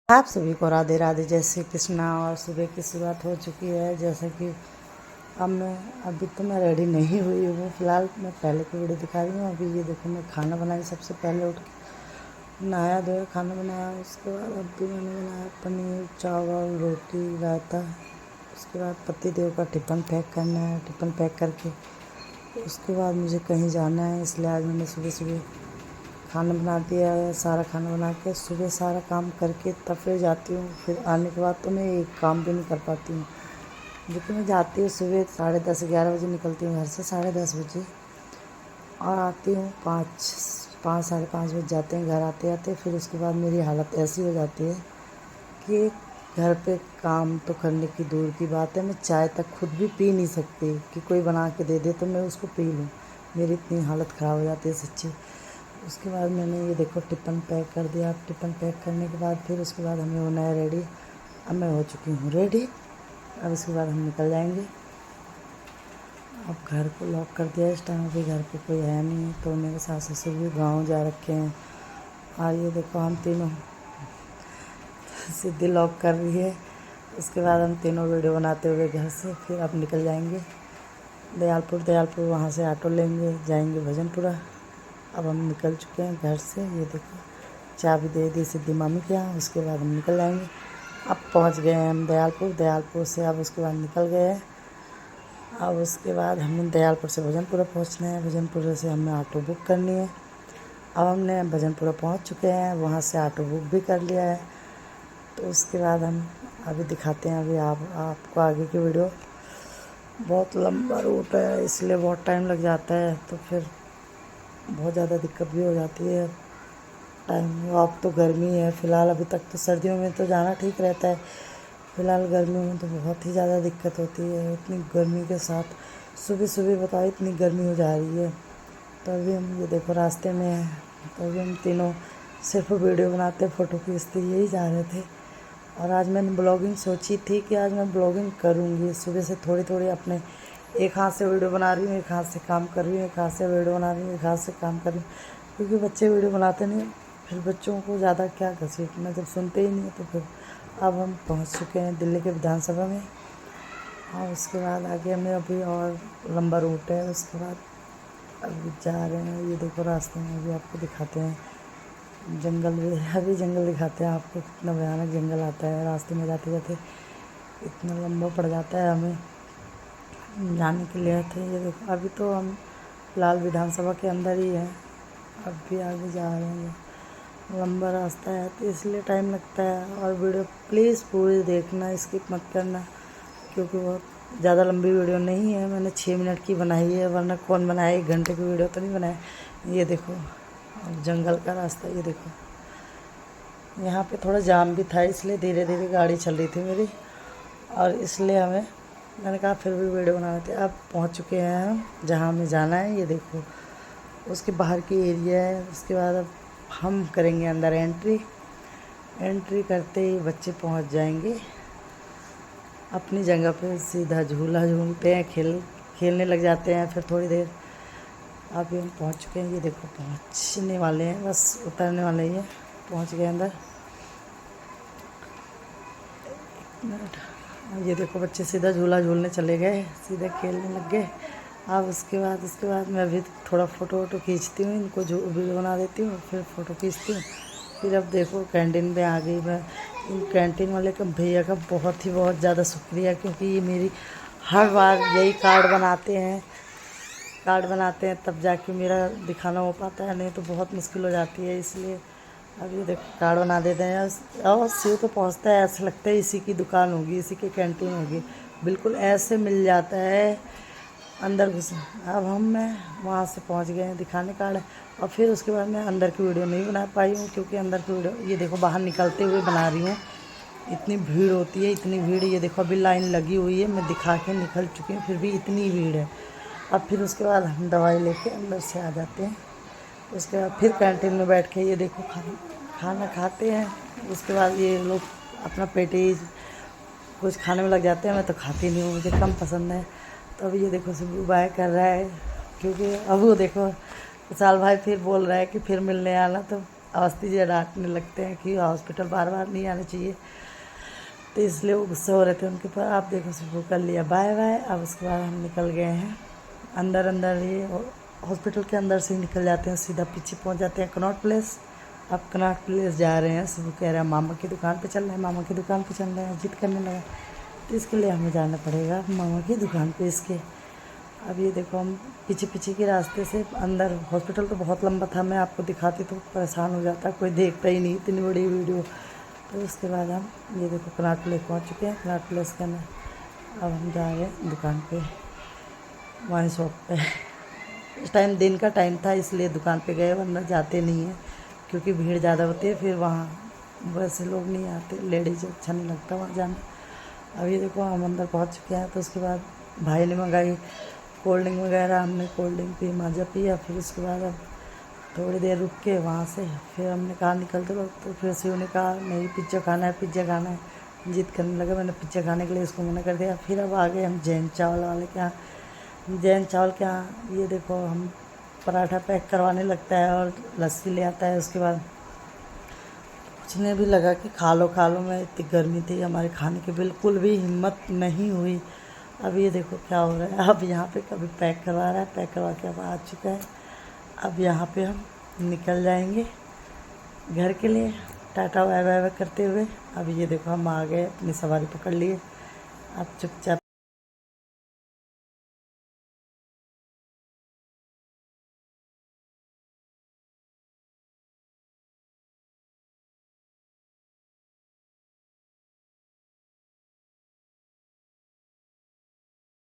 आप सभी को राधे राधे। जय श्री कृष्णा। और सुबह की शुरुआत हो चुकी है। जैसे कि अभी तो मैं रेडी नहीं हुई हूँ फ़िलहाल। मैं पहले की वीडियो दिखा रही हूँ। अभी ये देखो मैं खाना बनाई। सबसे पहले उठ के नहाया धोया, खाना बनाया। उसके बाद अभी मैंने बनाया पनीर, चावल, रोटी, रायता। उसके बाद पति देव का टिफ़िन पैक करना है। टिफ़िन पैक करके उसके बाद मुझे कहीं जाना है, इसलिए आज मैंने सुबह सुबह खाना बना दिया है। सारा खाना बना के सुबह सारा काम करके तब फिर जाती हूँ। फिर आने के बाद तो मैं एक काम भी नहीं कर पाती हूँ, क्योंकि मैं जाती हूँ सुबह 10:30-11 बजे निकलती हूँ घर से, 10:30 बजे, और आती हूँ 5 साढ़े 5 बज जाते हैं घर आते आते। फिर उसके बाद मेरी हालत ऐसी हो जाती है कि घर पे काम तो करने की दूर की बात है, मैं चाय तक खुद भी पी नहीं सकती कि कोई बना के दे दे तो मैं उसको पी लूँ। मेरी इतनी हालत ख़राब हो जाती है सच्ची। उसके बाद मैंने ये देखो टिफ़िन पैक कर दिया। टिफ़िन पैक करने के बाद फिर उसके बाद हमें होना है रेडी। अब मैं हो चुकी हूँ रेडी। अब इसके बाद हम निकल जाएंगे। अब घर को लॉक कर दिया। इस टाइम अभी घर पे कोई है नहीं, तो मेरे सास ससुर भी गाँव जा रखे हैं। और ये देखो हम तीनों, सिद्धि लॉक कर रही है। उसके बाद हम तीनों वीडियो बनाते हुए घर से फिर अब निकल जाएंगे दयालपुर वहाँ से ऑटो लेंगे, जाएंगे भजनपुरा। अब हम निकल चुके हैं घर से। ये देखो चाबी दे दी सिद्धि मामी के यहाँ। उसके बाद हम निकल जाएंगे। अब पहुँच गए हैं हम दयालपुर से। अब उसके बाद निकल गए हैं। अब उसके बाद हमने दयालपुर से भजनपुरा पहुँचना है। भजनपुरा से हमें ऑटो बुक करनी है। अब हमने भजनपुरा पहुँच चुके हैं, वहाँ से ऑटो बुक भी कर लिया है। तो उसके बाद हम अभी दिखाते हैं। अभी आपको आगे की वीडियो। बहुत लंबा रूट है, इसलिए बहुत टाइम लग जाता है, तो फिर बहुत ज़्यादा दिक्कत भी हो जाती है टाइम। अब तो गर्मी है फ़िलहाल। अभी तक तो सर्दियों में तो जाना ठीक रहता है, फ़िलहाल गर्मियों में तो बहुत ही ज़्यादा दिक्कत होती है। इतनी गर्मी के साथ सुबह सुबह बताओ इतनी गर्मी हो जा रही है। तो अभी हम ये देखो रास्ते में हैं। तो अभी हम तीनों सिर्फ वीडियो बनाते, फ़ोटो खींचते यही जा रहे थे। और आज मैंने ब्लॉगिंग सोची थी कि आज मैं ब्लॉगिंग करूँगी। सुबह से थोड़ी थोड़ी अपने एक हाथ से वीडियो बना रही हूँ, एक हाथ से काम कर रही हूँ, एक हाथ से वीडियो बना रही हूँ, एक हाथ से काम कर रही हूँ, क्योंकि बच्चे वीडियो बनाते नहीं, फिर बच्चों को ज़्यादा क्या घसीटना जब सुनते ही नहीं तो फिर। अब हम पहुँच चुके हैं दिल्ली के विधानसभा में। और उसके बाद आगे हमें अभी और लंबा रूट है। उसके बाद अभी जा रहे हैं। ये देखो रास्ते में अभी आपको दिखाते हैं जंगल भी। अभी जंगल दिखाते हैं आपको, कितना भयानक जंगल आता है रास्ते में जाते जाते। इतना लंबा पड़ जाता है हमें जाने के लिए। थे ये देखो अभी तो हम फिलहाल विधानसभा के अंदर ही हैं। अब भी आगे जा रहे हैं। लंबा रास्ता है तो इसलिए टाइम लगता है। और वीडियो प्लीज़ पूरी देखना, स्किप मत करना, क्योंकि बहुत ज़्यादा लंबी वीडियो नहीं है। मैंने 6 मिनट की बनाई है, वरना कौन बनाए 1 घंटे की वीडियो तो नहीं बनाए। ये देखो अब जंगल का रास्ता। ये देखो यहाँ पे थोड़ा जाम भी था, इसलिए धीरे धीरे गाड़ी चल रही थी मेरी, और इसलिए मैंने कहा फिर भी वीडियो बनाने थे। अब पहुँच चुके हैं हम जहाँ हमें जाना है। ये देखो उसके बाहर की एरिया है। उसके बाद अब हम करेंगे अंदर एंट्री करते ही बच्चे पहुँच जाएंगे अपनी जगह पे। सीधा झूला झूलते हैं, खेलने लग जाते हैं फिर थोड़ी देर। अभी हम पहुँच चुके हैं। ये देखो पहुँचने वाले हैं, बस उतरने वाले ही हैं। पहुँच गए अंदर। ये देखो बच्चे सीधा झूला झूलने चले गए, सीधे खेलने लग गए। अब उसके बाद मैं अभी थोड़ा फ़ोटो वोटो खींचती हूँ, इनको जो वीडियो बना देती हूँ, फिर फ़ोटो खींचती हूँ। फिर अब देखो कैंटीन में आ गई मैं। इन कैंटीन वाले का भैया का बहुत ज़्यादा शुक्रिया, क्योंकि ये मेरी हर बार यही कार्ड बनाते हैं तब जाके मेरा दिखाना हो पाता है, नहीं तो बहुत मुश्किल हो जाती है। इसलिए अब ये देखो कार्ड बना देते हैं। और सीधे तो पहुँचता है, ऐसा लगता है इसी की दुकान होगी, इसी की कैंटीन होगी, बिल्कुल ऐसे मिल जाता है अंदर घुसे। अब मैं वहाँ से पहुँच गए हैं दिखाने कार्ड। और फिर उसके बाद मैं अंदर की वीडियो नहीं बना पाई हूँ, क्योंकि अंदर की वीडियो ये देखो बाहर निकलते हुए बना रही हूँ। इतनी भीड़ होती है, इतनी भीड़। ये देखो अभी लाइन लगी हुई है, मैं दिखा के निकल चुकी हूँ, फिर भी इतनी भीड़ है। अब फिर उसके बाद हम दवाई लेके अंदर से आ जाते हैं। उसके बाद फिर कैंटीन में बैठ के ये देखो खाना खाते हैं। उसके बाद ये लोग अपना पेटीज कुछ खाने में लग जाते हैं। मैं तो खाती नहीं हूँ, मुझे कम पसंद है। तो अभी ये देखो सुबह बाय कर रहा है, क्योंकि अब वो देखो विशाल भाई फिर बोल रहा है कि फिर मिलने आना। तो अवस्थी जी डांटने लगते हैं कि हॉस्पिटल बार बार नहीं आना चाहिए, तो इसलिए वो गुस्से हो रहे थे उनके पर। आप देखो सुबह कर लिया बाय बाय। अब उसके बाद हम निकल गए हैं अंदर। अंदर ही हॉस्पिटल के अंदर से ही निकल जाते हैं, सीधा पीछे पहुंच जाते हैं कनॉट प्लेस। अब कनॉट प्लेस जा रहे हैं। सुबह कह रहे हैं मामा की दुकान पे चल रहे हैं, मामा की दुकान पे चल रहे हैं, जिद करने लगा। तो इसके लिए हमें जाना पड़ेगा मामा की दुकान पे इसके। अब ये देखो हम पीछे पीछे के रास्ते से अंदर, हॉस्पिटल तो बहुत लंबा था, मैं आपको दिखाती तो परेशान हो जाता, कोई देखता ही नहीं इतनी बड़ी वीडियो। तो उसके बाद हम ये देखो कनॉट प्लेस पहुँच चुके हैं। कनॉट प्लेस के अंदर अब हम जा रहे हैं दुकान पे, वाइन शॉप पे। इस टाइम दिन का टाइम था इसलिए दुकान पे गए, वरना जाते नहीं हैं क्योंकि भीड़ ज़्यादा होती है, फिर वहाँ वैसे लोग नहीं आते, लेडीज अच्छा नहीं लगता वहाँ जाना। अब ये देखो हम अंदर पहुँच चुके हैं। तो उसके बाद भाई ने मंगाई कोल्ड ड्रिंक वगैरह, हमने कोल्ड ड्रिंक पी, माजा पिया। फिर उसके बाद अब थोड़ी देर रुक के वहाँ से फिर हमने कहा निकलते वक्त, तो फिर से उन्होंने कहा नहीं पिज्ज़ा खाना है, पिज्ज़ा खाना है, जिद करने लगा। मैंने पिज्ज़ा खाने के लिए इसको मना कर दिया। फिर अब आ गए हम जैन चावल वाले के यहाँ। जैन चावल के यहाँ ये देखो हम पराठा पैक करवाने लगता है और लस्सी ले आता है। उसके बाद पूछने भी लगा कि खा लो खा लो। मैं इतनी गर्मी थी, हमारे खाने की बिल्कुल भी हिम्मत नहीं हुई। अब ये देखो क्या हो रहा है। अब यहाँ पे कभी पैक करवा रहा है, पैक करवा के अब आ चुका है। अब यहाँ पे हम निकल जाएंगे घर के लिए, टाटा बाय बाय करते हुए। अब ये देखो हम आ गए, अपनी सवारी पकड़ लिए। अब चुपचाप